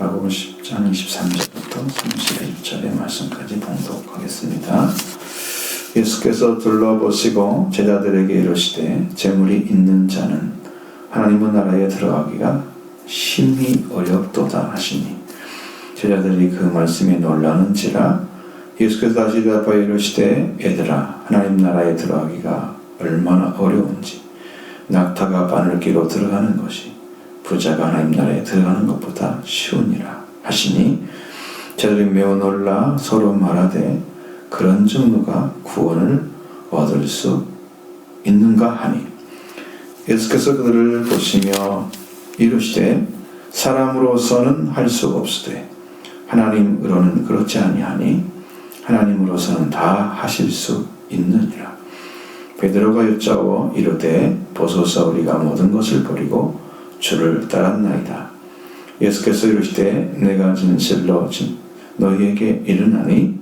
마가복음 10장 23절부터 31절의 말씀까지 봉독하겠습니다. 예수께서 둘러보시고 제자들에게 이르시되 재물이 있는 자는 하나님의 나라에 들어가기가 심히 어렵도다 하시니 제자들이 그 말씀에 놀라는지라. 예수께서 다시 대답하여 이르시되 얘들아, 하나님 나라에 들어가기가 얼마나 어려운지 낙타가 바늘기로 들어가는 것이 부자가 하나님 나라에 들어가는 것보다 쉬우니라 하시니 제자들이 매우 놀라 서로 말하되 그런즉 누가 구원을 얻을 수 있는가 하니 예수께서 그들을 보시며 이르시되 사람으로서는 할 수 없으되 하나님으로는 그렇지 아니하니 하나님으로서는 다 하실 수 있느니라. 베드로가 여짜오 이르되 보소서 우리가 모든 것을 버리고 주를 따랐나이다. 예수께서 이르시되 내가 진실로 너희에게 이르나니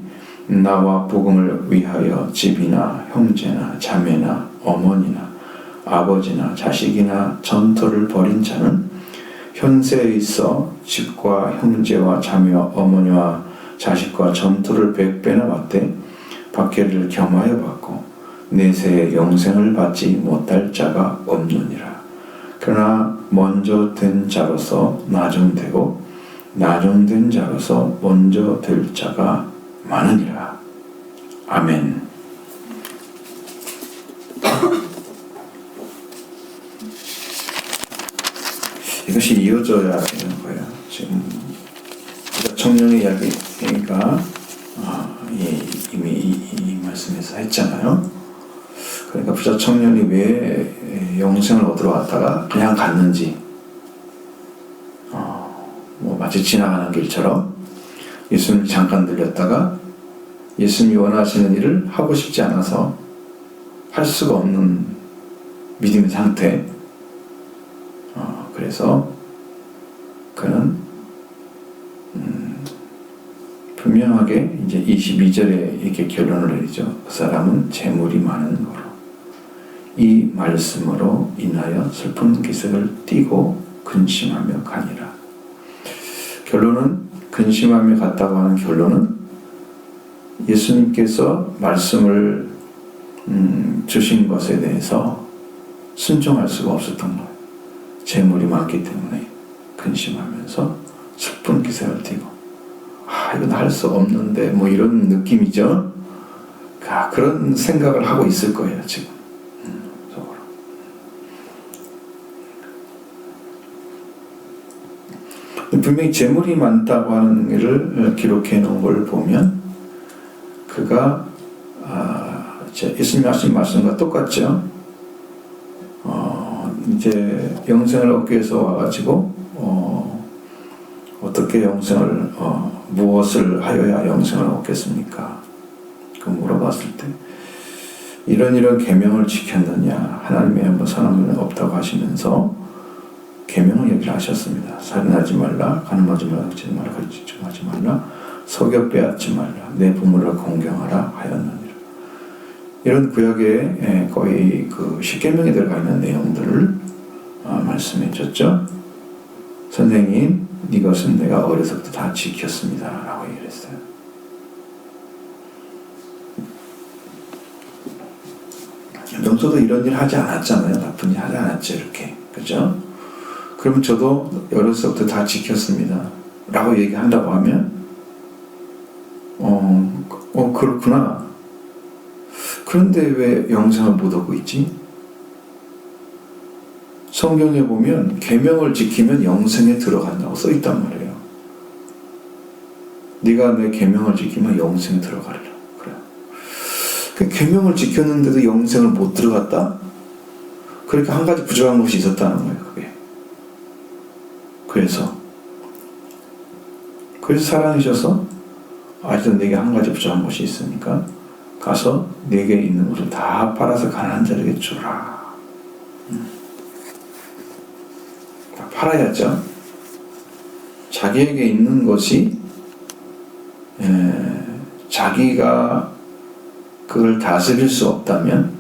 나와 복음을 위하여 집이나 형제나 자매나 어머니나 아버지나 자식이나 전토를 벌인 자는 현세에 있어 집과 형제와 자매와 어머니와 자식과 전토를 100배나 받되 박해를 겸하여 받고 내세에 영생을 받지 못할 자가 없느니라. 그러나 먼저 된 자로서 나중되고 나중된 자로서 먼저 될 자가 많으니라. 아멘. 이것이 이어져야 되는 거예요. 지금 청년의 이야기가 이미 이 말씀에서 했잖아요. 그러니까 부자 청년이 왜 영생을 얻으러 왔다가 그냥 갔는지, 마치 지나가는 길처럼 예수님 잠깐 들렸다가 예수님이 원하시는 일을 하고 싶지 않아서 할 수가 없는 믿음의 상태. 그래서 그는 분명하게 이제 22절에 이렇게 결론을 내리죠. 그 사람은 재물이 많은 거로 이 말씀으로 인하여 슬픈 기색을 띠고 근심하며 가니라. 결론은 근심하며 갔다고 하는 결론은 예수님께서 말씀을 주신 것에 대해서 순종할 수가 없었던 거예요. 재물이 많기 때문에 근심하면서 슬픈 기색을 띠고 이건 할 수 없는데 뭐 이런 느낌이죠. 그런 생각을 하고 있을 거예요 지금. 분명히 재물이 많다고 하는 일을 기록해 놓은 걸 보면 그가 예수님이 하신 말씀과 똑같죠. 이제 영생을 얻기 위해서 와가지고 어떻게 영생을 무엇을 하여야 영생을 얻겠습니까? 그 물어봤을 때 이런 계명을 지켰느냐, 하나님의 뭐 선함은 없다고 하시면서 계명을 얘기를 하셨습니다. 살인하지 말라, 간음하지 말라, 흑지하지 말라, 거짓하지 말라, 속여 빼앗지 말라, 내 부모를 공경하라 하였느니라. 이런 구약에 거의 그 10계명에 들어가 있는 내용들을 말씀해 줬죠. 선생님, 이것은 내가 어려서부터 다 지켰습니다 라고 얘기를 했어요. 명소도 이런 일 하지 않았잖아요. 나쁜 일 하지 않았죠. 이렇게. 그죠? 그러면 저도 어려서부터 다 지켰습니다 라고 얘기한다고 하면 그렇구나. 그런데 왜 영생을 못 얻고 있지? 성경에 보면 계명을 지키면 영생에 들어간다고 써 있단 말이에요. 네가 내 계명을 지키면 영생에 들어가리라. 그래. 그 계명을 지켰는데도 영생을 못 들어갔다? 그러니까 한 가지 부족한 것이 있었다는 거예요. 그게. 그래서 사랑이셔서 아직도 내게 한 가지 부족한 것이 있으니까 가서 내게 있는 것을 다 팔아서 가난한 자에게 주라. 다 팔아야죠. 자기에게 있는 것이 자기가 그걸 다스릴 수 없다면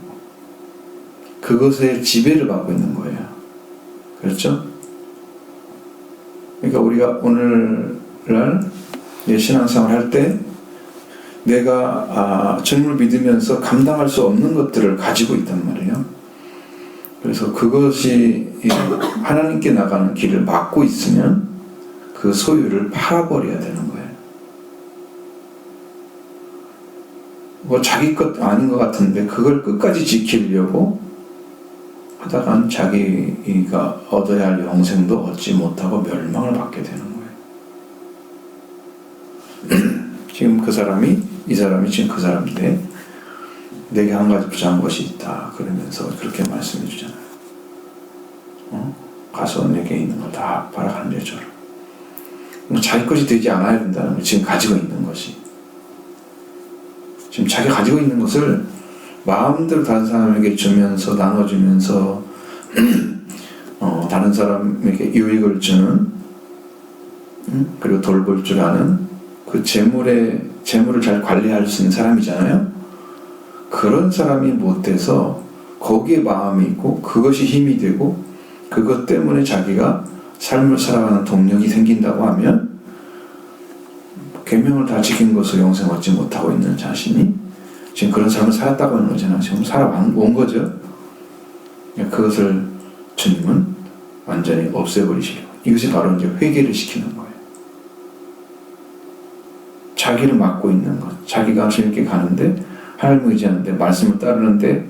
그것에 지배를 받고 있는 거예요. 그렇죠? 그러니까 우리가 오늘날 신앙생활 할 때 내가 주님을 믿으면서 감당할 수 없는 것들을 가지고 있단 말이에요. 그래서 그것이 하나님께 나가는 길을 막고 있으면 그 소유를 팔아버려야 되는 거예요. 뭐 자기 것 아닌 것 같은데 그걸 끝까지 지키려고 하다간 자기가 얻어야 할 영생도 얻지 못하고 멸망을 받게 되는 거예요. 지금 이 사람이 지금 그 사람인데 내게 한 가지 부족한 것이 있다 그러면서 그렇게 말씀해 주잖아요. 가서 내게 있는 거 다 팔아 하늘에 줘라. 자기 것이 되지 않아야 된다는 거예요. 지금 가지고 있는 것이. 지금 자기가 가지고 있는 것을 마음대로 다른 사람에게 주면서 나눠주면서 다른 사람에게 유익을 주는 그리고 돌볼 줄 아는 그 재물을 잘 관리할 수 있는 사람이잖아요. 그런 사람이 못돼서 거기에 마음이 있고 그것이 힘이 되고 그것 때문에 자기가 삶을 살아가는 동력이 생긴다고 하면 계명을 다 지킨 것으로 영생 얻지 못하고 있는 자신이 지금 그런 삶을 살았다고 하는 거잖아요. 지금 살아온 거죠. 그것을 주님은 완전히 없애버리시려고. 이것이 바로 이제 회개를 시키는 거예요. 자기를 맡고 있는 것. 자기가 주님께 가는데 하나님을 의지하는데 말씀을 따르는데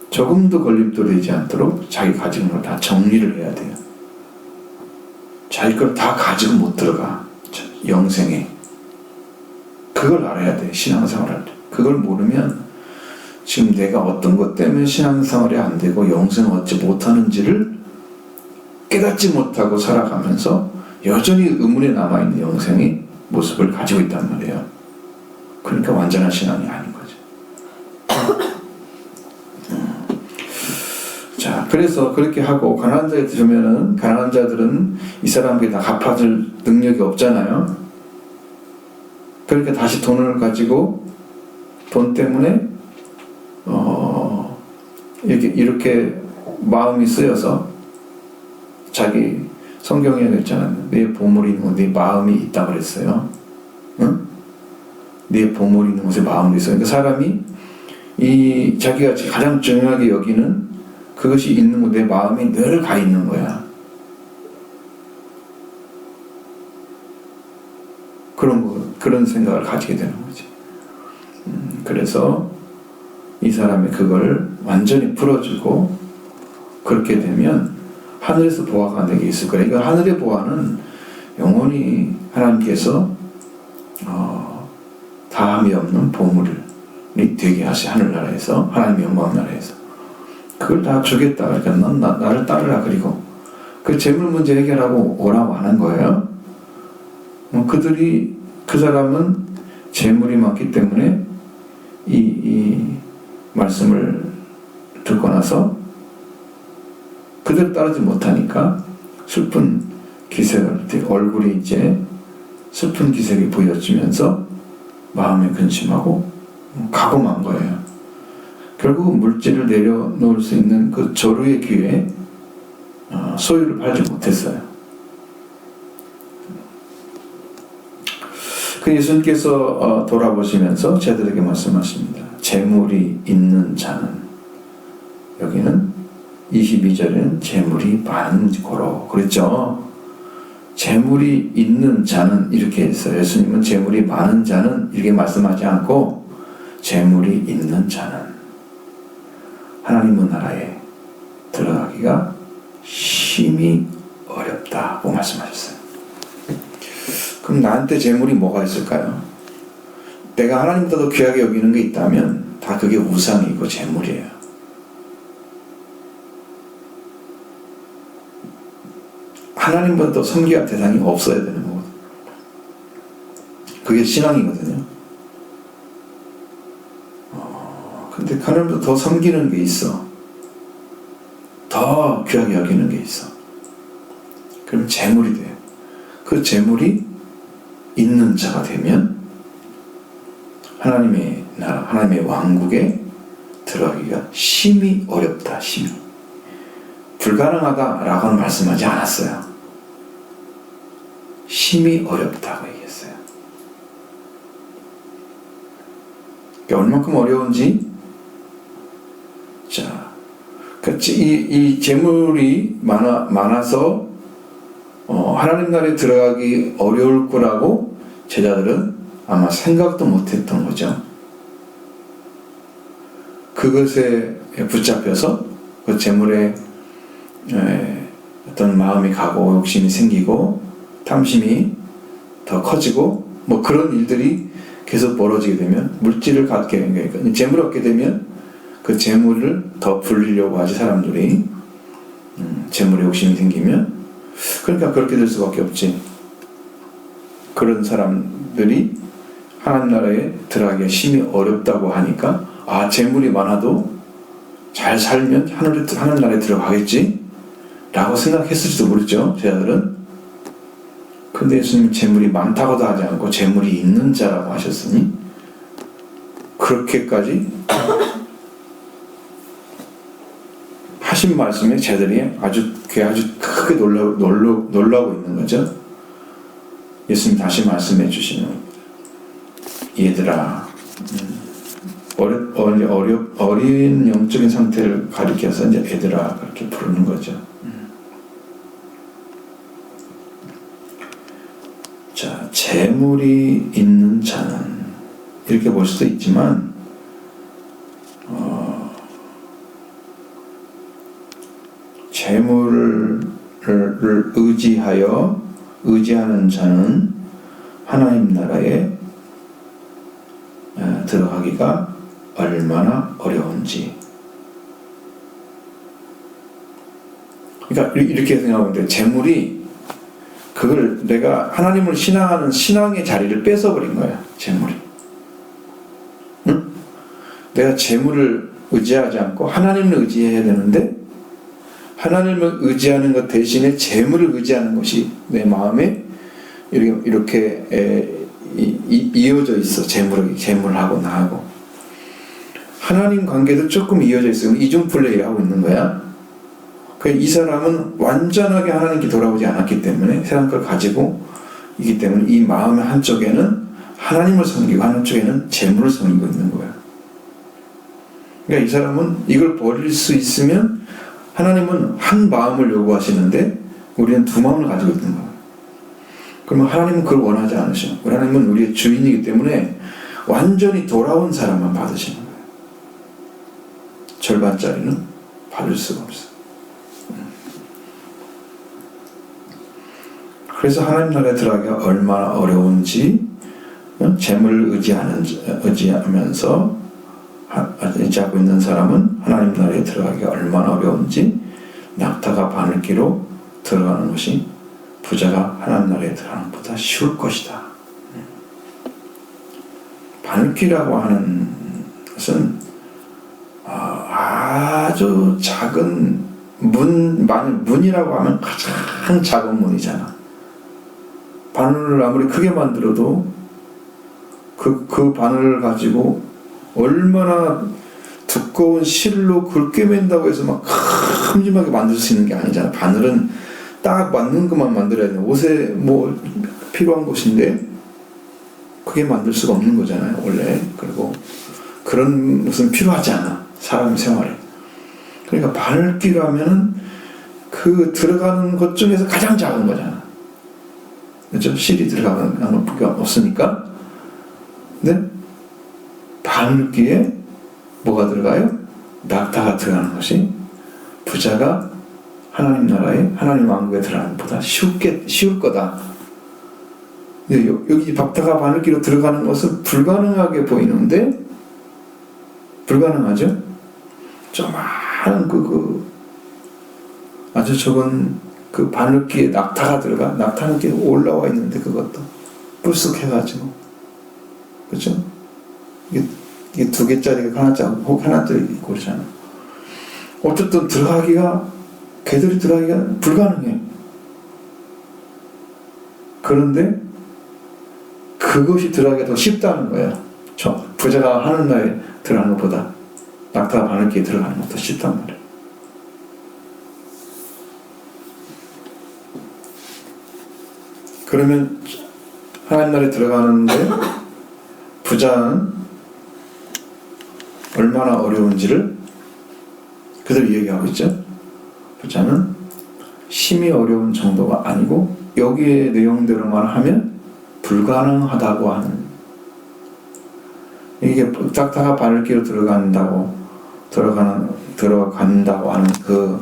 조금도 걸림돌 되지 않도록 자기 가진 걸 다 정리를 해야 돼요. 자기 걸 다 가지고 못 들어가. 영생에. 그걸 알아야 돼. 신앙생활 할 때. 그걸 모르면 지금 내가 어떤 것 때문에 신앙생활이 안 되고 영생을 얻지 못하는지를 깨닫지 못하고 살아가면서 여전히 의문에 남아있는 영생의 모습을 가지고 있단 말이에요. 그러니까 완전한 신앙이 아닌 거죠. 자, 그래서 그렇게 하고 가난한 자에 들으면은 가난한 자들은 이 사람에게 다 갚아줄 능력이 없잖아요. 그러니까 다시 돈을 가지고 돈 때문에 이렇게 마음이 쓰여서 자기 성경에 있잖아요. 네 보물이 있는 곳에 네 마음이 있다 그랬어요. 응? 네 보물이 있는 곳에 마음이 있어요. 그러니까 사람이 자기가 가장 중요하게 여기는 그것이 있는 곳에 내 마음이 늘 가 있는 거야. 그런 생각을 가지게 되는 거지. 그래서 이 사람이 그걸 완전히 풀어주고 그렇게 되면 하늘에서 보화가 내게 있을 거야. 그러니까 하늘의 보화는 영원히 하나님께서 다함이 없는 보물이 되게 하시 하늘나라에서 하나님의 영광 나라에서 그걸 다 주겠다. 그러니까 넌 나를 따르라. 그리고 그 재물 문제 해결하고 오라고 하는 거예요. 그 사람은 재물이 많기 때문에 이 말씀을 듣고 나서 그대로 따르지 못하니까 슬픈 기색을 얼굴이 이제 슬픈 기색이 보여지면서 마음에 근심하고 가공한 거예요. 결국 물질을 내려놓을 수 있는 그 조루의 기회에 소유를 팔지 못했어요. 그 예수님께서 돌아보시면서 제자들에게 말씀하십니다. 재물이 있는 자는, 여기는 22절에는 재물이 많은 고로 그랬죠. 재물이 있는 자는 이렇게 했어요. 예수님은 재물이 많은 자는 이렇게 말씀하지 않고 재물이 있는 자는 하나님의 나라에 들어가기가 심히 어렵다고 말씀하셨어요. 그럼 나한테 재물이 뭐가 있을까요? 내가 하나님보다 더 귀하게 여기는 게 있다면 다 그게 우상이고 재물이에요. 하나님보다 더 섬겨야 대상이 없어야 되는 거거든요. 그게 신앙이거든요. 근데 하나님보다 더 섬기는 게 있어. 더 귀하게 여기는 게 있어. 그럼 재물이 돼요. 그 재물이 있는 자가 되면 하나님의 나라, 하나님의 왕국에 들어가기가 심히 어렵다. 심히. 불가능하다라고는 말씀하지 않았어요. 심히 어렵다고 얘기했어요. 얼만큼 어려운지, 자, 이 재물이 많아서 하나님 나라에 들어가기 어려울 거라고 제자들은 아마 생각도 못했던 거죠. 그것에 붙잡혀서 그 재물에 어떤 마음이 가고 욕심이 생기고 탐심이 더 커지고 뭐 그런 일들이 계속 벌어지게 되면 물질을 갖게 되는 거니까 재물을 얻게 되면 그 재물을 더 불리려고 하지 사람들이 재물에 욕심이 생기면 그러니까 그렇게 될 수밖에 없지. 그런 사람들이 하나님 나라에 들어가기가 심히 어렵다고 하니까 재물이 많아도 잘 살면 하나님 나라에 들어가겠지 라고 생각했을지도 모르죠. 제자들은. 근데 예수님은 재물이 많다고도 하지 않고 재물이 있는 자라고 하셨으니 그렇게까지 하신 말씀에 제자들이 아주 크게 놀라고 있는 거죠. 예수님 다시 말씀해 주시는 얘들아, 어린 영적인 상태를 가리켜서 이제 애들아 그렇게 부르는 거죠. 자, 재물이 있는 자는 이렇게 볼 수도 있지만 재물을 의지하는 자는 하나님 나라에 들어가기가 얼마나 어려운지. 그러니까 이렇게 생각하면 돼요. 재물이 그걸 내가 하나님을 신앙하는 신앙의 자리를 뺏어버린 거야. 재물이. 응? 내가 재물을 의지하지 않고 하나님을 의지해야 되는데 하나님을 의지하는 것 대신에 재물을 의지하는 것이 내 마음에 이렇게 이어져 있어. 재물하고 나하고 하나님 관계도 조금 이어져 있어. 이중 플레이를 하고 있는 거야. 이 사람은 완전하게 하나님께 돌아오지 않았기 때문에 세상 걸 가지고 있기 때문에 이 마음의 한쪽에는 하나님을 섬기고 한쪽에는 재물을 섬기고 있는 거야. 그러니까 이 사람은 이걸 버릴 수 있으면 하나님은 한 마음을 요구하시는데 우리는 두 마음을 가지고 있는 거야. 그러면 하나님은 그걸 원하지 않으셔. 하나님은 우리의 주인이기 때문에 완전히 돌아온 사람만 받으시는 거예요. 절반짜리는 받을 수가 없어. 그래서 하나님 나라에 들어가기가 얼마나 어려운지 재물을 의지하면서 의지하고 있는 사람은 하나님 나라에 들어가기가 얼마나 어려운지 낙타가 바늘기로 들어가는 것이 부자가 하나님 나라에 들어가는 것보다 쉬울 것이다. 바늘기라고 하는 것은 아주 작은 문이라고 하면 가장 작은 문이잖아. 바늘을 아무리 크게 만들어도 그 바늘을 가지고 얼마나 두꺼운 실로 그걸 꿰맨다고 해서 막 큼지막하게 만들 수 있는 게 아니잖아. 바늘은 딱 맞는 것만 만들어야 돼. 옷에 뭐 필요한 것인데 그게 만들 수가 없는 거잖아요, 원래. 그리고 그런 것은 필요하지 않아, 사람 생활에. 그러니까 바늘기라면은 그 들어가는 것 중에서 가장 작은 거잖아. 그렇죠? 실이 들어가는 게 없으니까. 근데 바늘기에 뭐가 들어가요? 낙타가 들어가는 것이 부자가 하나님 나라에 하나님 왕국에 들어가는 것보다 쉬울 거다. 근데 여기 낙타가 바늘기로 들어가는 것은 불가능하게 보이는데 불가능하죠? 조그마한 아주 적은 그 바늘기에 낙타가 들어가. 낙타는 이렇게 올라와 있는데 그것도 불쑥해가지고, 그렇죠? 이게 2개짜리가 하나짜리 혹 하나짜리 있고 그러잖아. 어쨌든 걔들이 들어가기가 불가능해. 그런데 그것이 들어가기가 더 쉽다는 거야. 부자가 하는 나라에 들어가는 것보다 낙타가 바늘기에 들어가는 것도 쉽단 말이야. 그러면 하나님 나라에 들어가는데 부자는 얼마나 어려운지를 그대로 얘기하고 있죠. 부자는 심히 어려운 정도가 아니고 여기의 내용대로만 하면 불가능하다고 하는, 이게 딱딱한 바늘기로 들어간다고 하는 그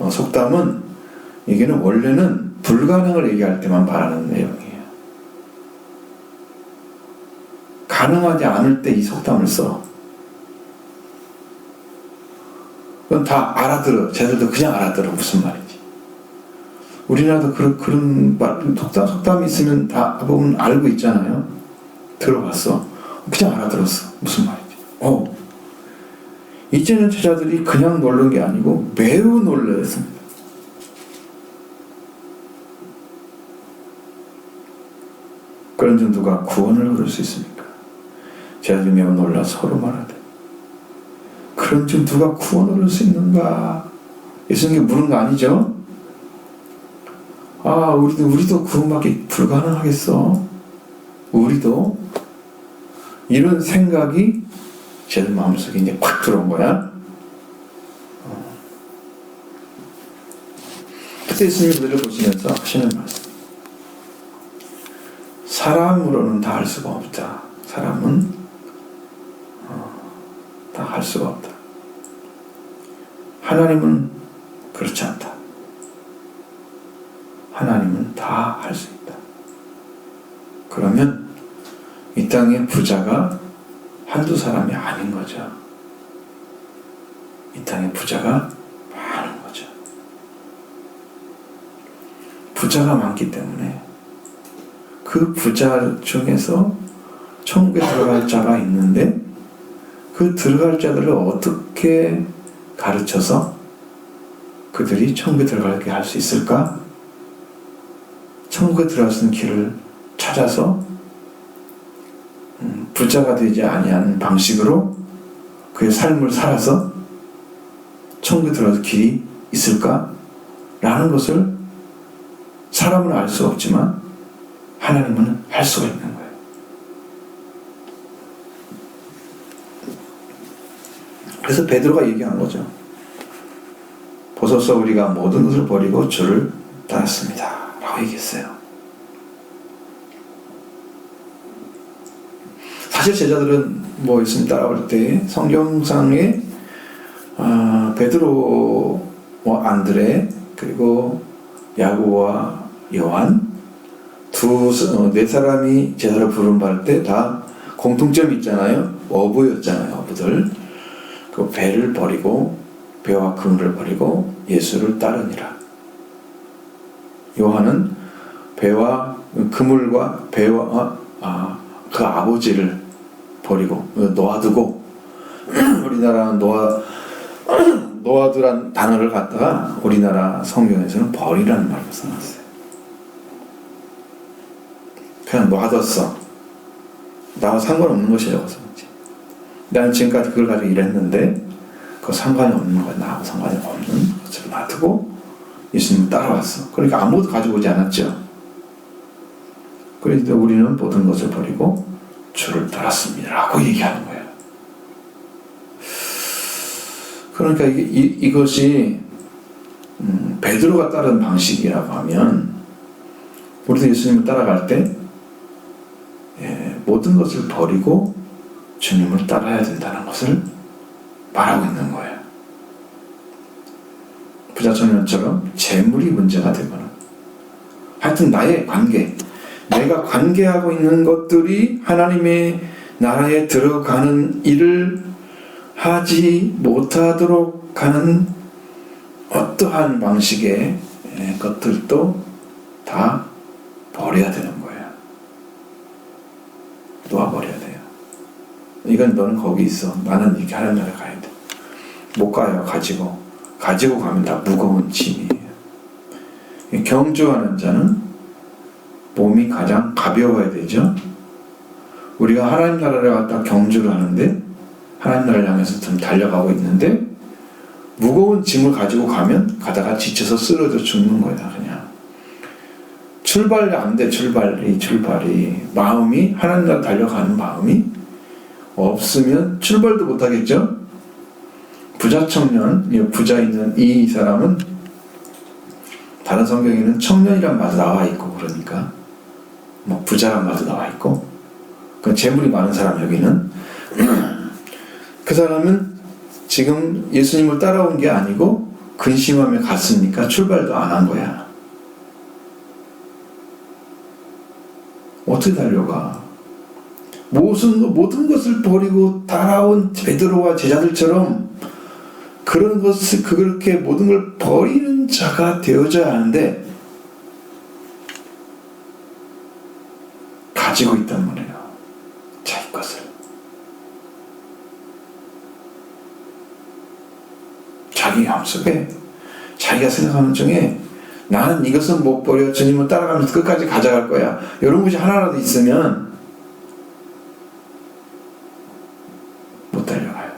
속담은, 이게는 원래는 불가능을 얘기할 때만 말하는 내용이에요. 가능하지 않을 때 이 속담을 써. 그건 다 알아들어. 쟤들도 그냥 알아들어. 무슨 말인지. 우리나라도 그런 속담이 있으면 다 보면 알고 있잖아요. 들어봤어. 그냥 알아들었어. 무슨 말인지. 이제는 제자들이 그냥 놀란 게 아니고 매우 놀랐습니다. 그런 중 누가 구원을 얻을 수 있습니까? 제자들이 매우 놀라 서로 말하되, 그런 중 누가 구원을 얻을 수 있는가? 예수님께 물은 거 아니죠? 우리도 구원받기 불가능하겠어? 우리도? 이런 생각이 제자들 마음속에 이제 팍 들어온 거야. 그때 예수님이 그들을 보시면서 하시는 말씀. 사람으로는 다 할 수가 없다. 사람은 다 할 수가 없다. 하나님은 그렇지 않다. 하나님은 다 할 수 있다. 그러면 이 땅의 부자가 한두 사람이 아닌 거죠. 이 땅의 부자가 많은 거죠. 부자가 많기 때문에 그 부자 중에서 천국에 들어갈 자가 있는데, 그 들어갈 자들을 어떻게 가르쳐서 그들이 천국에 들어가게 할 수 있을까? 천국에 들어갈 수 있는 길을 찾아서 부자가 되지 아니하는 방식으로 그의 삶을 살아서 천국에 들어갈 길이 있을까? 라는 것을 사람은 알 수 없지만 하나님은 할 수가 있는 거예요. 그래서 베드로가 얘기한 거죠. 보소서 우리가 모든 것을 버리고 주를 따랐습니다. 라고 얘기했어요. 사실 제자들은 예수님 따라올 때 성경상에 베드로, 안드레, 그리고 야고보와 요한 네 사람이 제자를 부름받을 때 다 공통점이 있잖아요. 어부였잖아요. 어부들. 그 배를 버리고, 배와 그물을 버리고 예수를 따르니라. 요한은 배와 그물과 배와 그 아버지를 버리고 놓아두고, 우리나라 놓아두란 단어를 갖다가 우리나라 성경에서는 버리라는 말로 써놨어요. 그냥 놔뒀어. 나와 상관없는 것이라고 써놨지. 나는 지금까지 그걸 가지고 일했는데 그거 상관이 없는 거야. 나하고 상관이 없는 것을 놔두고 예수님을 따라왔어. 그러니까 아무것도 가지고 오지 않았죠. 그래서 우리는 모든 것을 버리고 주를 따랐습니다. 라고 얘기하는 거예요. 그러니까 이것이 베드로가 따른 방식이라고 하면, 우리도 예수님을 따라갈 때 모든 것을 버리고 주님을 따라야 된다는 것을 말하고 있는 거예요. 부자 청년처럼 재물이 문제가 되거나, 하여튼 나의 관계, 내가 관계하고 있는 것들이 하나님의 나라에 들어가는 일을 하지 못하도록 하는 어떠한 방식의 것들도 다 버려야 되는 거예요. 놓아버려야 돼요. 이건 너는 거기 있어. 나는 이렇게 하나님 나라에 가야 돼. 못 가요. 가지고 가면 다 무거운 짐이에요. 경주하는 자는 몸이 가장 가벼워야 되죠. 우리가 하나님 나라를 갖다 경주를 하는데, 하나님 나라를 향해서 좀 달려가고 있는데 무거운 짐을 가지고 가면 가다가 지쳐서 쓰러져 죽는 거야. 그냥 출발이 안 돼. 출발이 마음이 하나님과 달려가는 마음이 없으면 출발도 못 하겠죠. 부자 청년, 부자 있는 이 사람은 다른 성경에는 청년이란 말도 나와 있고, 그러니까 뭐 부자란 말도 나와 있고, 그 재물이 많은 사람, 여기는 그 사람은 지금 예수님을 따라온 게 아니고 근심하며 갔으니까 출발도 안 한 거야. 어떻게 달려가? 모든 것을 버리고 따라온 베드로와 제자들처럼 그렇게 모든 걸 버리는 자가 되어져야 하는데 가지고 있단 말이에요. 자기 것을. 자기 마음속에 자기가 생각하는 중에 나는 이것은 못 버려, 주님을 따라가면서 끝까지 가져갈 거야, 이런 것이 하나라도 있으면 못 달려가요.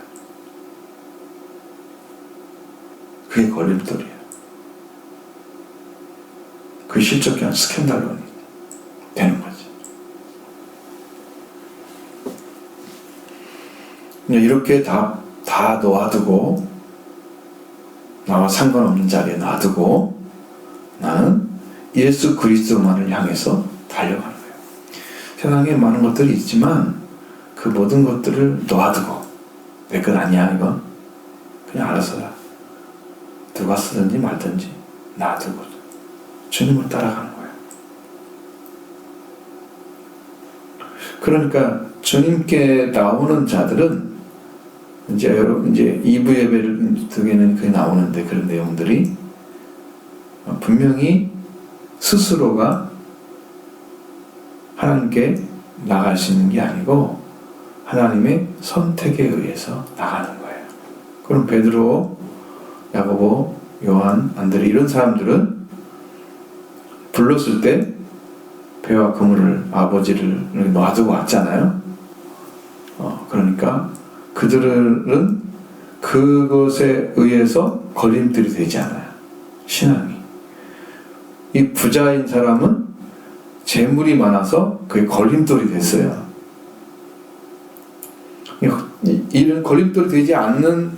그게 걸림돌이에요. 그게 실적이 한 스캔들론이 되는 거지. 이렇게 다 놓아두고, 나와 상관없는 자리에 놔두고 나는 예수 그리스도만을 향해서 달려가는 거예요. 세상에 많은 것들이 있지만 그 모든 것들을 놔두고, 내 것 아니야 이건, 그냥 알아서 누가 쓰든지 말든지 놔두고 주님을 따라가는 거예요. 그러니까 주님께 나오는 자들은 이제 2부 예배를 두개는 그게 나오는데, 그런 내용들이 분명히 스스로가 하나님께 나갈 수 있는 게 아니고 하나님의 선택에 의해서 나가는 거예요. 그럼 베드로, 야고보, 요한, 안드레 이런 사람들은 불렀을 때 배와 그물을, 아버지를 놔두고 왔잖아요. 그러니까 그들은 그것에 의해서 걸림돌이 되지 않아요. 신앙이. 이 부자인 사람은 재물이 많아서 그게 걸림돌이 됐어요. 이런 걸림돌이 되지 않는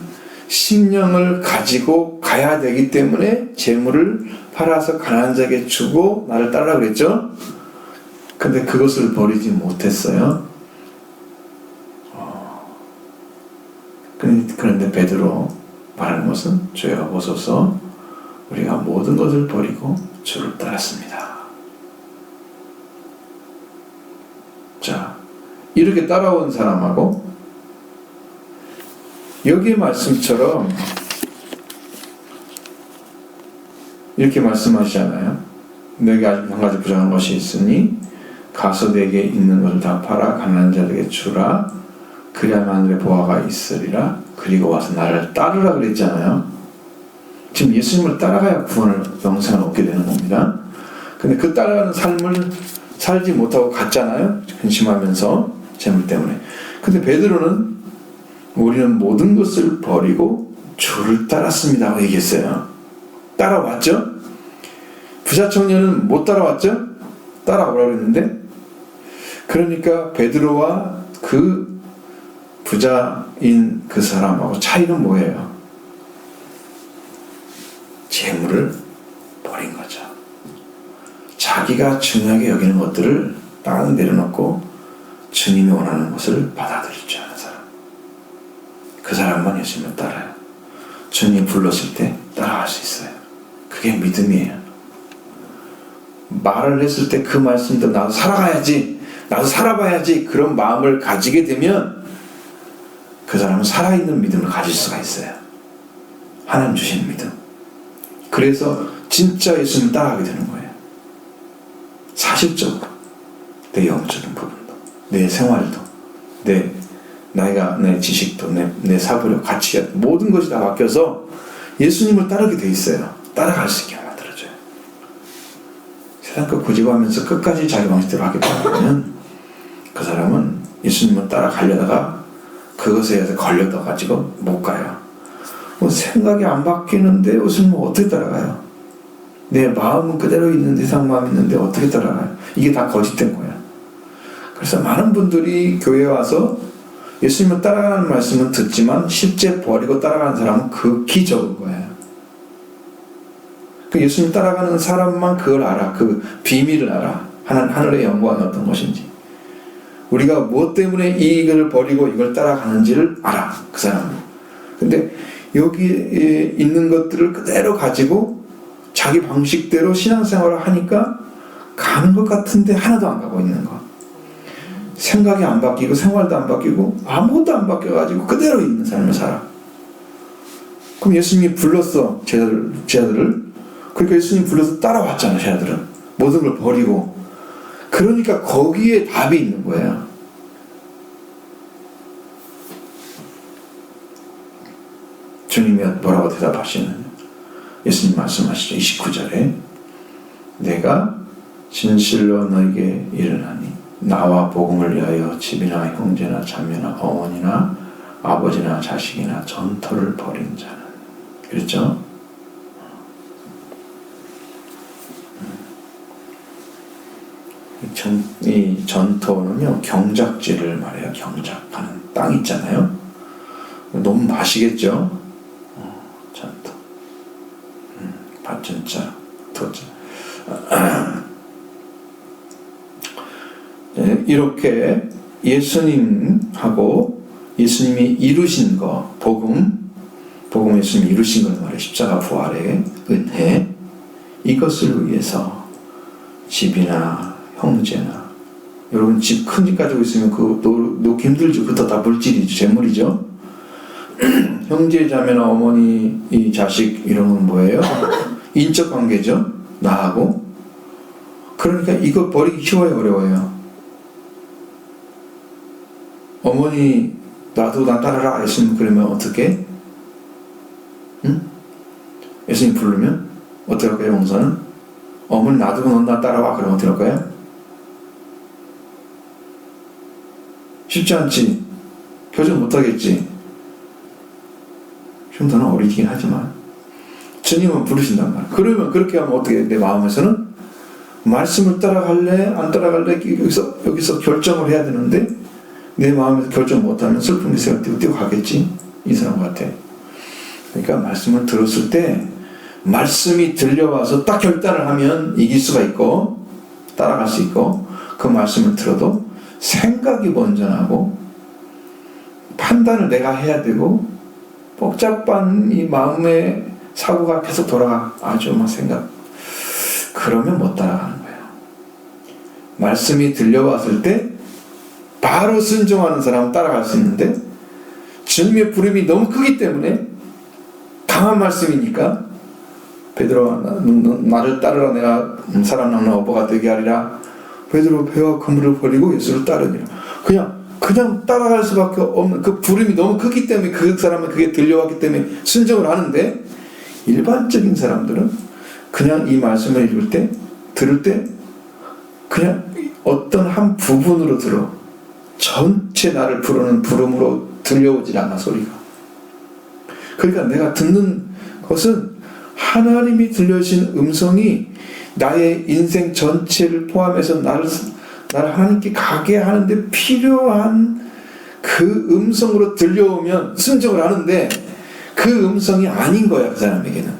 심령을 가지고 가야 되기 때문에 재물을 팔아서 가난한 자에게 주고 나를 따르라 그랬죠. 근데 그것을 버리지 못했어요. 그런데 베드로 말하는 것은, 주여 보소서, 우리가 모든 것을 버리고 주를 따랐습니다. 자, 이렇게 따라온 사람하고 여기의 말씀처럼 이렇게 말씀하시잖아요. 내게 아직 한 가지 부족한 것이 있으니 가서 내게 있는 것을 다 팔아 가난한 자들에게 주라. 그리하면 하늘에 보화가 있으리라. 그리고 와서 나를 따르라 그랬잖아요. 지금 예수님을 따라가야 구원을, 영생을 얻게 되는 겁니다. 근데 그 따라가는 삶을 살지 못하고 갔잖아요. 근심하면서 재물 때문에. 근데 베드로는 우리는 모든 것을 버리고 주를 따랐습니다 하고 얘기했어요. 따라왔죠? 부자 청년은 못 따라왔죠? 따라오라고 했는데, 그러니까 베드로와 그 부자인 그 사람하고 차이는 뭐예요? 재물을 버린 거죠. 자기가 중요하게 여기는 것들을 딱 내려놓고 주님이 원하는 것을 받아들일 줄 아는 사람. 그 사람만 예수님을 따라요. 주님 불렀을 때 따라갈 수 있어요. 그게 믿음이에요. 말을 했을 때 그 말씀도 나도 살아가야지, 나도 살아봐야지, 그런 마음을 가지게 되면 그 사람은 살아있는 믿음을 가질 수가 있어요. 하나님 주신 믿음. 그래서 진짜 예수님을 따라가게 되는 거예요. 사실적으로 내 영적인 부분도, 내 생활도, 내 지식도, 내 사고력, 가치가, 모든 것이 다 바뀌어서 예수님을 따르게 돼 있어요. 따라갈 수 있게 만들어줘요. 세상 거 고집하면서 끝까지 자기 방식대로 하겠다 하면 그 사람은 예수님을 따라가려다가 그것에 의해서 걸려가지고 못 가요. 뭐 생각이 안 바뀌는데 예수님은 어떻게 따라가요? 내 마음은 그대로 있는데, 세상 마음이 있는데 어떻게 따라가요? 이게 다 거짓된 거야. 그래서 많은 분들이 교회에 와서 예수님을 따라가는 말씀은 듣지만 실제 버리고 따라가는 사람은 극히 적은 거예요. 그 예수님 따라가는 사람만 그걸 알아. 그 비밀을 알아. 하늘의 영광이 어떤 것인지. 우리가 무엇 때문에 이걸 버리고 이걸 따라가는지를 알아. 그 사람은. 근데 여기에 있는 것들을 그대로 가지고 자기 방식대로 신앙생활을 하니까 가는 것 같은데 하나도 안 가고 있는 거. 생각이 안 바뀌고 생활도 안 바뀌고 아무것도 안 바뀌어가지고 그대로 있는 삶을 살아. 그럼 예수님이 불렀어, 제자들을. 그러니까 예수님 불러서 따라왔잖아, 제자들은. 모든 걸 버리고. 그러니까 거기에 답이 있는 거예요. 주님이 뭐라고 대답하시느냐. 예수님 말씀하시죠. 29절에 내가 진실로 너에게 이르나니 나와 복음을 위하여 집이나 형제나 자매나 어머니나 아버지나 자식이나 전토를 벌인 자는. 그렇죠? 이 전토는요, 경작지를 말해요. 경작하는 땅 있잖아요. 너무 마시겠죠? 전토. 밭전자, 토자. 이렇게 예수님하고 예수님이 이루신 거, 복음 예수님이 이루신 걸 말해요. 십자가 부활의 은혜. 이것을 위해서 집이나 형제나, 여러분 집 큰 집 가지고 있으면 그거 놓기 힘들죠. 그것도 다 물질이죠. 재물이죠. 형제 자매나 어머니 이 자식 이런 건 뭐예요? 인적 관계죠. 나하고. 그러니까 이거 버리기 쉬워요, 어려워요? 어머니 나도 나 따라라 예수님 그러면 어떻게? 응? 예수님 부르면 어떻게 할까요? 용서는 어머니 놔두고 넌 나 따라와 그러면 어떻게 할까요? 쉽지 않지. 교정 못하겠지. 좀 더는 어리긴 하지만 주님은 부르신단 말이야. 그러면 그렇게 하면 어떻게 내 마음에서는 말씀을 따라갈래 안 따라갈래 여기서 결정을 해야 되는데 내 마음에서 결정 못하면 슬픈 게 생각되고 뛰어가겠지. 이 사람 같아. 그러니까 말씀을 들었을 때 말씀이 들려와서 딱 결단을 하면 이길 수가 있고 따라갈 수 있고, 그 말씀을 들어도 생각이 먼저 나고 판단을 내가 해야 되고 복잡한 이 마음의 사고가 계속 돌아가. 아주 막 생각. 그러면 못 따라가는 거예요. 말씀이 들려왔을 때 바로 순종하는 사람은 따라갈 수 있는데 주님의 부름이 너무 크기 때문에 강한 말씀이니까 베드로와 나를 따르라 내가 사람 낚는 어부가 되게 하리라. 베드로 배와 그물을 버리고 예수를 따르니라. 그냥 따라갈 수밖에 없는 그 부름이 너무 크기 때문에 그 사람은 그게 들려왔기 때문에 순종을 하는데, 일반적인 사람들은 그냥 이 말씀을 읽을 때 들을 때 그냥 어떤 한 부분으로 들어. 전체 나를 부르는 부름으로 들려오질 않아 소리가. 그러니까 내가 듣는 것은 하나님이 들려주신 음성이 나의 인생 전체를 포함해서 나를 하나님께 가게 하는데 필요한 그 음성으로 들려오면 순종을 하는데 그 음성이 아닌 거야, 그 사람에게는.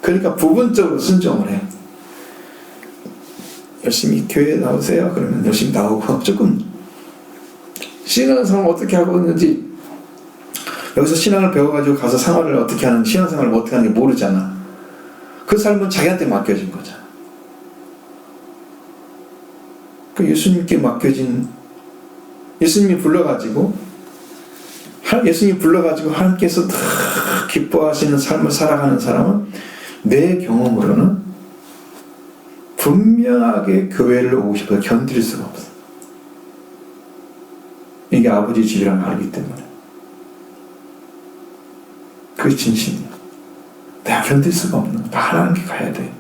그러니까 부분적으로 순종을 해. 열심히 교회에 나오세요. 그러면 열심히 나오고, 조금 신앙생활 어떻게 하고 있는지 여기서 신앙을 배워가지고 가서 생활을 어떻게 하는, 신앙생활을 어떻게 하는지 모르잖아. 그 삶은 자기한테 맡겨진 거잖아. 그 예수님께 맡겨진, 예수님이 불러가지고 하나님께서 다 기뻐하시는 삶을 살아가는 사람은 내 경험으로는 분명하게 교회를 오고 싶어서 견딜 수가 없어. 이게 아버지 집이라는 걸 알기 때문에. 그게 진심이야. 내가 견딜 수가 없는 거야. 다 하나님께 가야 돼.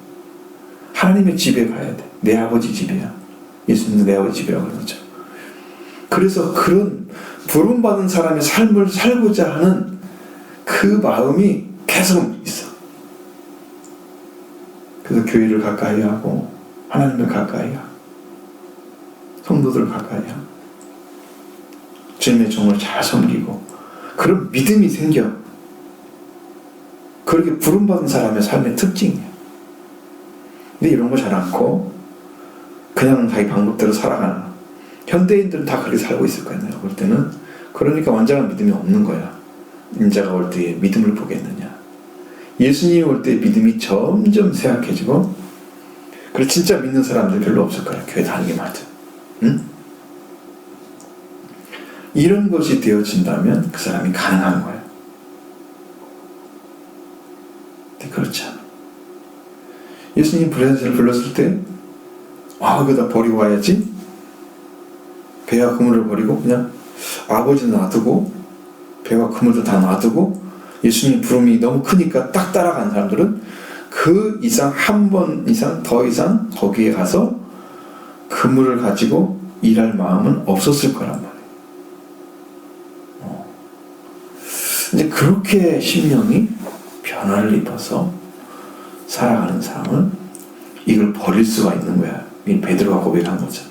하나님의 집에 가야 돼. 내 아버지 집이야. 예수님도 내 아버지 집이라고 그러죠. 그래서 그런 부름받은 사람의 삶을 살고자 하는 그 마음이 계속 있어. 그래서 교회를 가까이 하고 하나님을 가까이 하고 성도들을 가까이 하고 주님의 종을 잘 섬기고 그런 믿음이 생겨. 그렇게 부름받은 사람의 삶의 특징이에요. 근데 이런 거 잘 않고 그냥 자기 방법대로 살아가는 현대인들은 다 그렇게 살고 있을 거예요. 내가 볼 때는. 그러니까 완전한 믿음이 없는 거야. 인자가 올 때에 믿음을 보겠느냐. 예수님이 올 때 믿음이 점점 쇠약해지고 그리고 진짜 믿는 사람들 별로 없을 거야. 교회 다니기만 하죠. 응? 이런 것이 되어진다면 그 사람이 가능한 거예요. 근데 그렇지 않아. 예수님 브레스를 불렀을 때 이거 다 버리고 와야지. 배와 그물을 버리고 그냥 아버지는 놔두고 배와 그물도 다 놔두고 예수님 부름이 너무 크니까 딱 따라간 사람들은 그 이상 한 번 이상 더 이상 거기에 가서 그물을 가지고 일할 마음은 없었을 거란 말이에요. 이제 그렇게 심령이 변화를 입어서 살아가는 사람은 이걸 버릴 수가 있는 거야. 이 베드로가 고백한 거죠.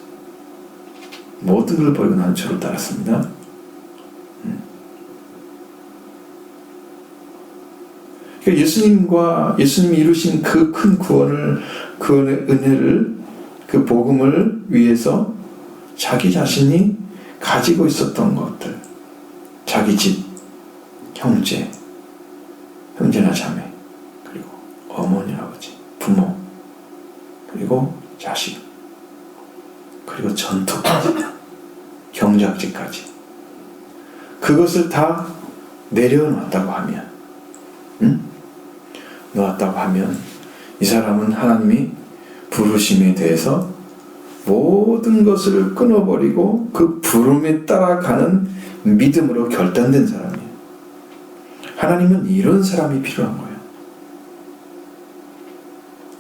모든 걸 버리고 나는 주를 따랐습니다. 그러니까 예수님이 이루신 그 큰 구원의 은혜를, 그 복음을 위해서 자기 자신이 가지고 있었던 것들, 자기 집, 형제나 자매, 그리고 어머니, 아버지, 부모, 그리고 자식, 그리고 전투까지, 경작지까지 그것을 다 내려놓았다고 하면, 놓았다고 하면 이 사람은 하나님이 부르심에 대해서 모든 것을 끊어버리고 그 부름에 따라가는 믿음으로 결단된 사람이에요. 하나님은 이런 사람이 필요한 거예요.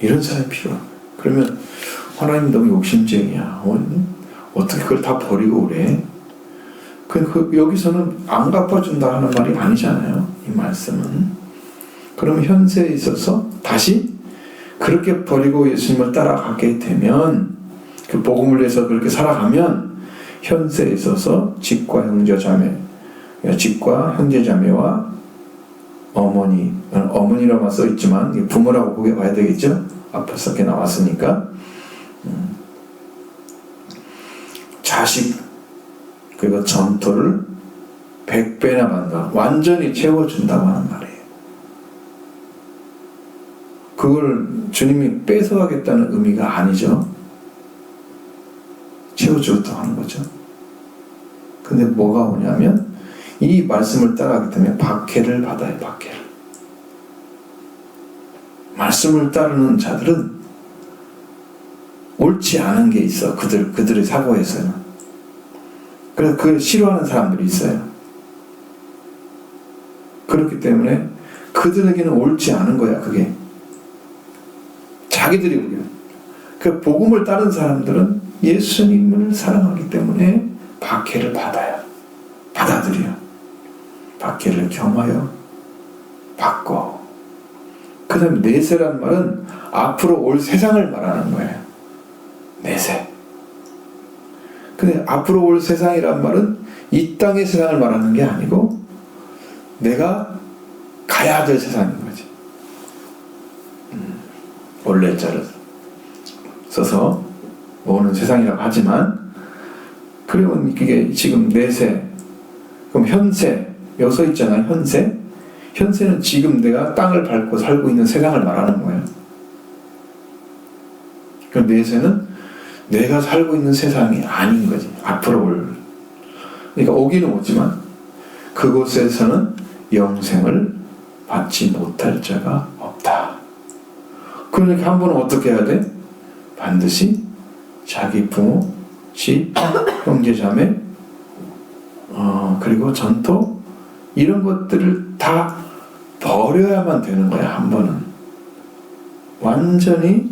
이런 사람이 필요한 거예요. 그러면 하나님 너무 욕심쟁이야. 어떻게 그걸 다 버리고 그래? 여기서는 안 갚아준다 하는 말이 아니잖아요. 이 말씀은. 그러면 현세에 있어서 다시 그렇게 버리고 예수님을 따라가게 되면, 그 복음을 위해서 그렇게 살아가면 현세에 있어서 집과 형제자매와 어머니라고만 써있지만 부모라고 보게 봐야 되겠죠? 앞에서 이렇게 나왔으니까. 자식, 그리고 전토를 100배나 받는다. 완전히 채워준다고 하는 말이에요. 그걸 주님이 뺏어가겠다는 의미가 아니죠. 채워주겠다고 하는 거죠. 근데 뭐가 오냐면 이 말씀을 따라가기 때문에 박해를 받아요. 박해를. 말씀을 따르는 자들은 옳지 않은 게 있어. 그들의 사고에서는. 그래서 그걸 싫어하는 사람들이 있어요. 그렇기 때문에 그들에게는 옳지 않은 거야. 그게 자기들이 보기에는. 그 복음을 따른 사람들은 예수님을 사랑하기 때문에 박해를 받아요. 받아들여. 박해를 경하여 받고. 그 다음에 내세라는 말은 앞으로 올 세상을 말하는 거예요. 내세. 근데 앞으로 올 세상이란 말은 이 땅의 세상을 말하는 게 아니고 내가 가야 될 세상인 거지. 원래자를 써서 오는 세상이라고 하지만, 그러면 그게 지금 내세, 그럼 현세, 여기 써 있잖아요. 현세는 지금 내가 땅을 밟고 살고 있는 세상을 말하는 거예요. 그럼 내세는 내가 살고 있는 세상이 아닌 거지. 앞으로 올. 그러니까 오기는 오지만 그곳에서는 영생을 받지 못할 자가 없다. 그러니까 한 번은 어떻게 해야 돼? 반드시 자기 부모, 집, 형제자매, 그리고 전토, 이런 것들을 다 버려야만 되는 거야. 한 번은 완전히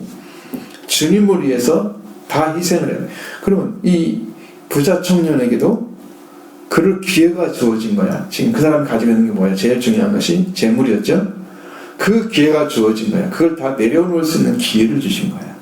주님을 위해서 다 희생을 해야 돼. 그러면 이 부자 청년에게도 그럴 기회가 주어진 거야. 지금 그 사람이 가지고 있는 게 뭐야? 제일 중요한 것이 재물이었죠. 그 기회가 주어진 거야. 그걸 다 내려놓을 수 있는 기회를 주신 거야.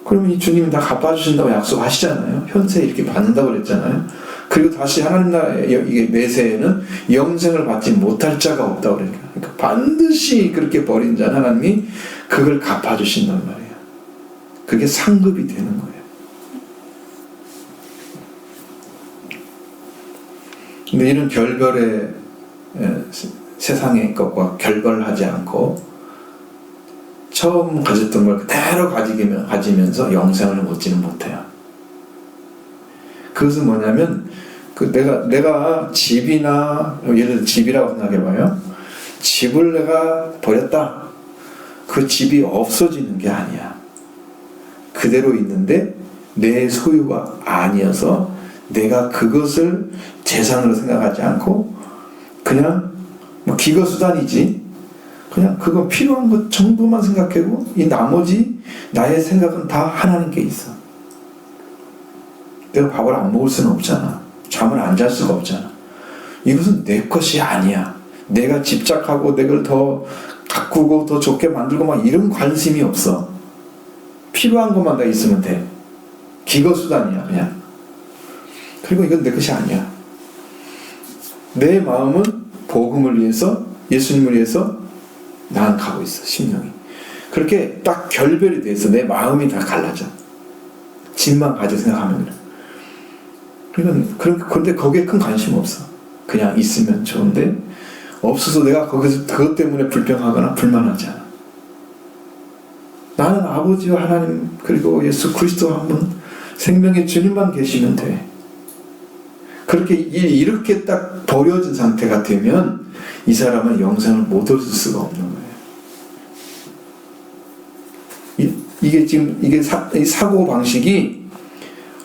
그러면 이 주님이 다 갚아주신다고 약속하시잖아요. 현세에 이렇게 받는다고 그랬잖아요. 그리고 다시 하나님 나라의 이게 내세에는 영생을 받지 못할 자가 없다고 그러니까. 그러니까 반드시 그렇게 버린 자는 하나님이 그걸 갚아주신단 말이에요. 그게 상급이 되는 거예요. 근데 이런 별별의 세상의 것과 결별하지 않고 처음 가졌던 걸 그대로 가지면서 영생을 얻지는 못해요. 그것은 뭐냐면 내가 집이나 예를 들어 집이라고 생각해봐요. 집을 내가 버렸다. 그 집이 없어지는 게 아니야. 그대로 있는데 내 소유가 아니어서 내가 그것을 재산으로 생각하지 않고 그냥 뭐 기거수단이지. 그냥 그거 필요한 것 정도만 생각하고 이 나머지 나의 생각은 다 하나님께 있어. 내가 밥을 안 먹을 수는 없잖아. 잠을 안 잘 수가 없잖아. 이것은 내 것이 아니야. 내가 집착하고 내걸 더 가꾸고 더 좋게 만들고 막 이런 관심이 없어. 필요한 것만 다 있으면 돼. 기거수단이야 그냥. 그리고 이건 내 것이 아니야. 내 마음은 복음을 위해서 예수님을 위해서 나아가고 있어. 심령이. 그렇게 딱 결별이 돼서 내 마음이 다 갈라져. 집만 가지고 생각하면 그래. 그런데 거기에 큰 관심 없어. 그냥 있으면 좋은데 없어서 내가 거기서 그것 때문에 불평하거나 불만하지 않아. 나는 아버지와 하나님 그리고 예수 그리스도 한 분 생명의 주님만 계시면 돼. 그렇게 이렇게 딱 버려진 상태가 되면 이 사람은 영생을 못 얻을 수가 없는 거예요. 이게 사고 방식이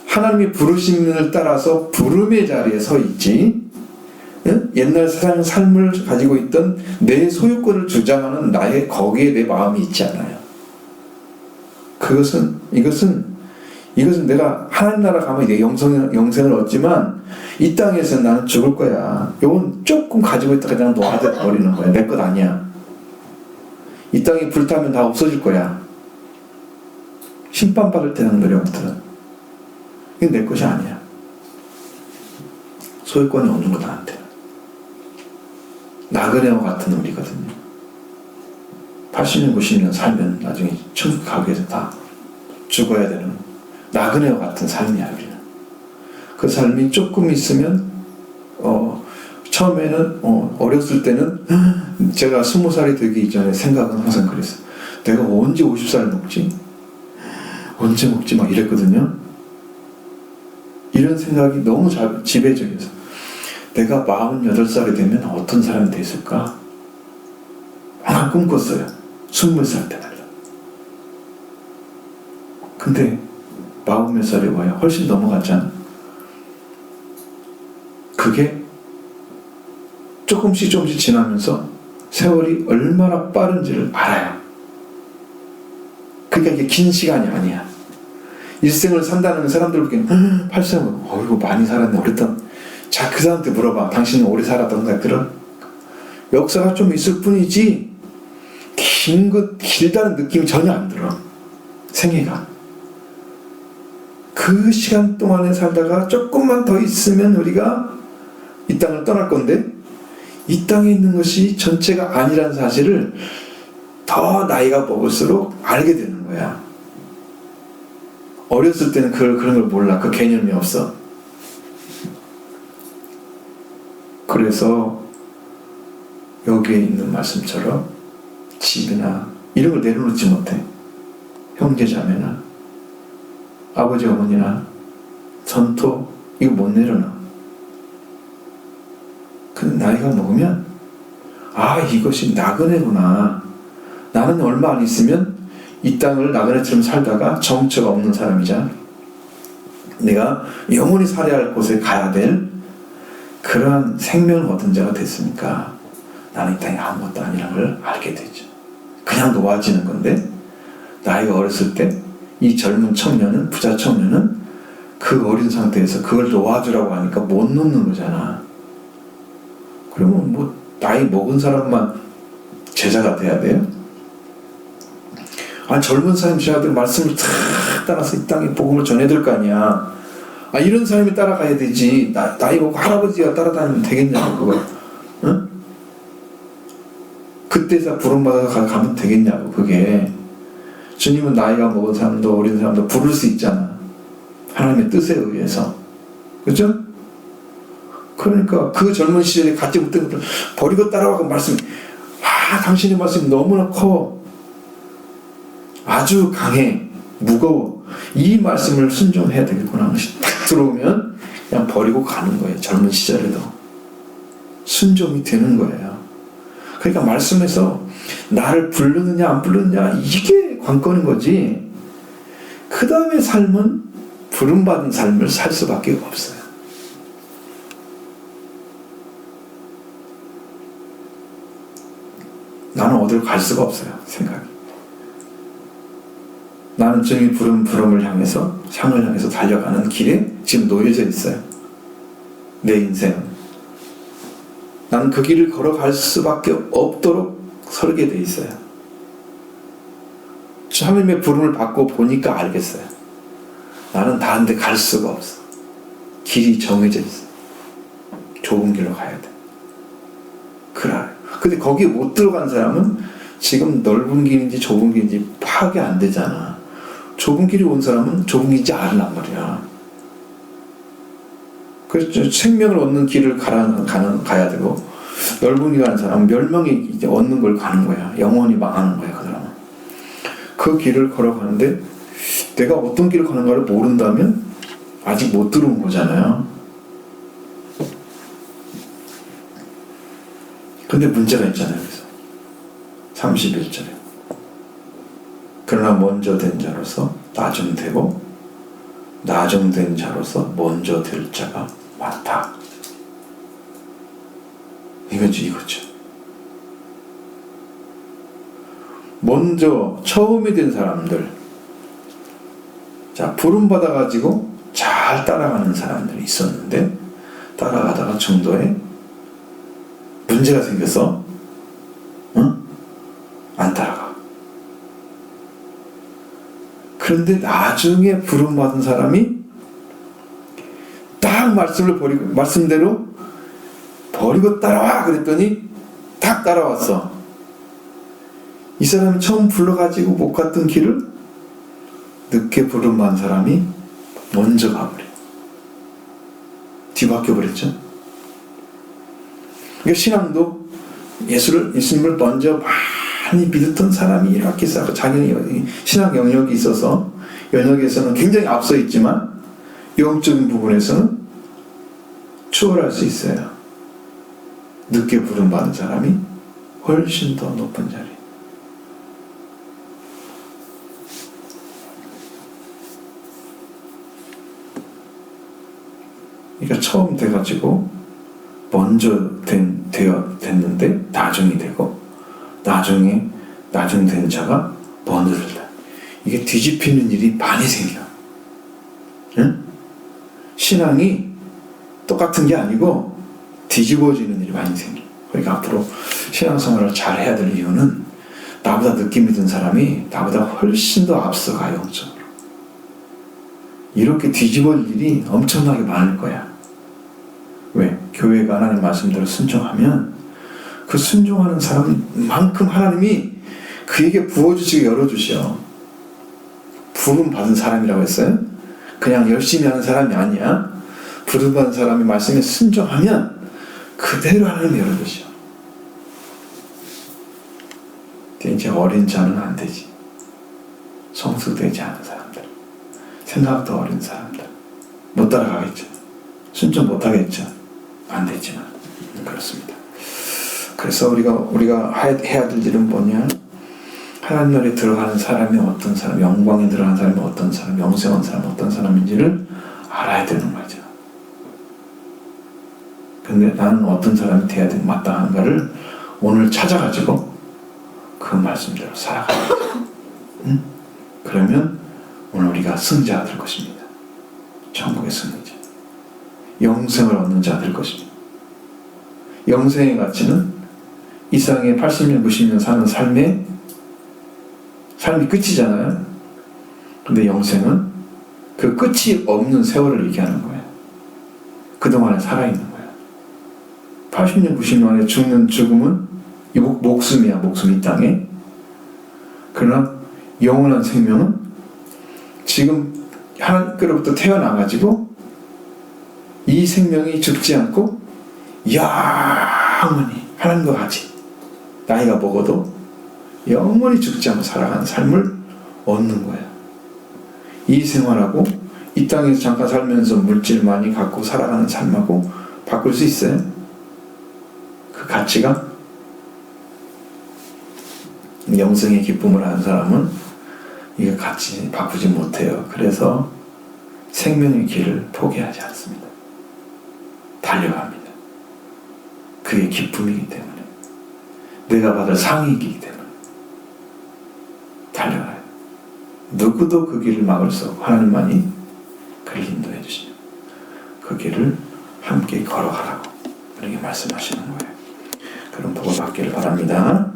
하나님이 부르심을 따라서 부름의 자리에 서 있지. 옛날 세상 삶을 가지고 있던 내 소유권을 주장하는 거기에 내 마음이 있지 않아요. 이것은 내가 하나님 나라 가면 이제 영생을 얻지만 이 땅에서 나는 죽을 거야. 이건 조금 가지고 있다가 그냥 놓아져 버리는 거야. 내 것 아니야. 이 땅이 불타면 다 없어질 거야. 심판받을 때는 노력들은 이게 내 것이 아니야. 소유권이 없는 거 나한테. 나그네와 같은 우리거든요. 80년 90년 살면 나중에 천국 가게 돼서 다 죽어야 되는 나그네와 같은 삶이야. 우리는 그 삶이 조금 있으면 처음에는 어렸을 때는 제가 20살이 되기 이전에 생각은 항상 그랬어요. 내가 언제 50살 먹지? 언제 먹지? 막 이랬거든요. 이런 생각이 너무 지배적이어서 내가 48살이 되면 어떤 사람이 됐을까? 항상 꿈꿨어요. 20살 때 말이야. 근데 40몇 살이 와요. 훨씬 넘어갔잖아. 그게 조금씩 지나면서 세월이 얼마나 빠른지를 알아요. 그러니까 이게 긴 시간이 아니야. 일생을 산다는 사람들 보기에는 8세는 어이구 많이 살았네 오랫동안. 자, 그 사람한테 물어봐. 당신은 오래 살았던 생각 들어? 역사가 좀 있을 뿐이지 길다는 느낌이 전혀 안 들어. 생애가. 그 시간 동안에 살다가 조금만 더 있으면 우리가 이 땅을 떠날 건데 이 땅에 있는 것이 전체가 아니라는 사실을 더 나이가 먹을수록 알게 되는 거야. 어렸을 때는 그런 걸 몰라. 그 개념이 없어. 그래서 여기에 있는 말씀처럼 집이나 이런 걸 내려놓지 못해. 형제자매나 아버지 어머니나 전토 이거 못 내려놔. 근데 나이가 먹으면 이것이 나그네구나. 나는 얼마 안 있으면 이 땅을 나그네처럼 살다가 정처가 없는 사람이잖아. 내가 영원히 살아야 할 곳에 가야 될 그러한 생명을 얻은 자가 됐으니까 나는 이 땅이 아무것도 아니라는 걸 알게 되죠. 그냥 놓아지는 건데 나이가 어렸을 때 이 젊은 청년은 부자 청년은 그 어린 상태에서 그걸 놓아주라고 하니까 못 놓는 거잖아. 그러면 뭐 나이 먹은 사람만 제자가 돼야 돼요? 아니 젊은 사람 제자들 말씀을 탁 따라서 이 땅에 복음을 전해야 될 거 아니야. 이런 사람이 따라가야 되지. 나이 먹고 할아버지가 따라다니면 되겠냐고 그거. 응? 그때서 부름받아서 가면 되겠냐고 그게. 주님은 나이가 먹은 사람도 어린 사람도 부를 수 있잖아. 하나님의 뜻에 의해서. 그죠? 그러니까 그 젊은 시절에 같이 붙은 것들 버리고 따라가고 말씀이 당신의 말씀이 너무나 커. 아주 강해. 무거워. 이 말씀을 순종해야 되겠구나. 딱 들어오면 그냥 버리고 가는 거예요. 젊은 시절에도. 순종이 되는 거예요. 그러니까 말씀에서 나를 부르느냐 안 부르느냐 이게 관건인 거지. 그 다음에 삶은 부름받은 삶을 살 수밖에 없어요. 나는 어디로 갈 수가 없어요. 생각이. 나는 주님이 부른 부름을 향해서 상을 향해서 달려가는 길에 지금 놓여져 있어요. 내 인생은. 나는 그 길을 걸어갈 수밖에 없도록 설계되어 있어요. 하나님의 부름을 받고 보니까 알겠어요. 나는 다른 데 갈 수가 없어. 길이 정해져 있어. 좁은 길로 가야 돼. 그래. 근데 거기에 못 들어간 사람은 지금 넓은 길인지 좁은 길인지 파악이 안 되잖아. 좁은 길이 온 사람은 좁은 길인지 알란 말이야. 그래서 생명을 얻는 길을 가야 되고, 넓은 길 가는 사람은 멸망이 이제 얻는 걸 가는 거야. 영원히 망하는 거야, 그 사람은. 그 길을 걸어가는데 내가 어떤 길을 가는가를 모른다면 아직 못 들어온 거잖아요. 근데 문제가 있잖아요. 그래서 31절에 그러나 먼저 된 자로서 나중되고 나중된 자로서 먼저 될 자가 많다. 이거죠. 먼저 처음이 된 사람들, 자 부름받아가지고 잘 따라가는 사람들이 있었는데 따라가다가 중도에 문제가 생겨서 안 따라가. 그런데 나중에 부름받은 사람이 딱 말씀대로 버리고 따라와 그랬더니 딱 따라왔어. 이 사람이 처음 불러가지고 못 갔던 길을 늦게 부름받은 사람이 먼저 가버려. 뒤바뀌어버렸죠. 그러니까 신앙도 예수님을 먼저 많이 믿었던 사람이 이렇게 쌓고 자기는 신앙 영역이 있어서 영역에서는 굉장히 앞서 있지만 영적인 부분에서는 추월할 수 있어요. 늦게 부름받은 사람이 훨씬 더 높은 자리. 그러니까 처음 돼가지고 먼저 됐는데 나중이 되고 나중에 나중된 자가 먼저 된다. 이게 뒤집히는 일이 많이 생겨. 응? 신앙이 똑같은 게 아니고 뒤집어지는 일이 많이 생겨. 그러니까 앞으로 신앙생활을 잘 해야 될 이유는 나보다 늦게 믿은 사람이 나보다 훨씬 더 앞서가 영적으로. 이렇게 뒤집어질 일이 엄청나게 많을 거야. 왜? 교회가 하나님 말씀대로 순종하면 그 순종하는 사람만큼 하나님이 그에게 부어주시고 열어주셔. 부름 받은 사람이라고 했어요? 그냥 열심히 하는 사람이 아니야. 부름 받은 사람이 말씀에 순종하면 그대로 하나님이 열어주셔. 이제 어린 자는 안 되지. 성숙되지 않은 사람들, 생각도 어린 사람들 못 따라가겠죠. 순종 못 하겠죠. 안 되지만 그렇습니다. 그래서 우리가 해야 될 일은 뭐냐? 하나님 나라에 들어가는 사람이 어떤 사람, 영광에 들어가는 사람이 어떤 사람, 영생한 사람이 어떤 사람인지를 알아야 되는 거죠. 근데 나는 어떤 사람이 돼야 마땅한가를 오늘 찾아가지고 그 말씀대로 살아가는 거죠. 응? 그러면 오늘 우리가 승자가 될 것입니다. 천국의 승리자. 영생을 얻는 자 될 것입니다. 영생의 가치는 이 세상에 80년, 90년 사는 삶이 끝이잖아요. 근데 영생은 그 끝이 없는 세월을 얘기하는 거예요. 그동안에 살아있는 거예요. 80년, 90년 안에 죽는 죽음은 이 목숨이야, 목숨 이 땅에. 그러나 영원한 생명은 지금 하나님께로부터 태어나가지고 이 생명이 죽지 않고 영원히 하나님과 같이 나이가 먹어도 영원히 죽지 않고 살아가는 삶을 얻는 거예요. 이 생활하고 이 땅에서 잠깐 살면서 물질 많이 갖고 살아가는 삶하고 바꿀 수 있어요? 그 가치가? 영생의 기쁨을 아는 사람은 이거 같이 바꾸지 못해요. 그래서 생명의 길을 포기하지 않습니다. 달려갑니다. 그게 기쁨이기 때문에, 내가 받을 상이기 때문에 달려가요. 누구도 그 길을 막을 수 없고 하나님만이 그를 인도해 주시죠. 그 길을 함께 걸어가라고 이렇게 말씀하시는 거예요. 그럼 복을 받기를 바랍니다.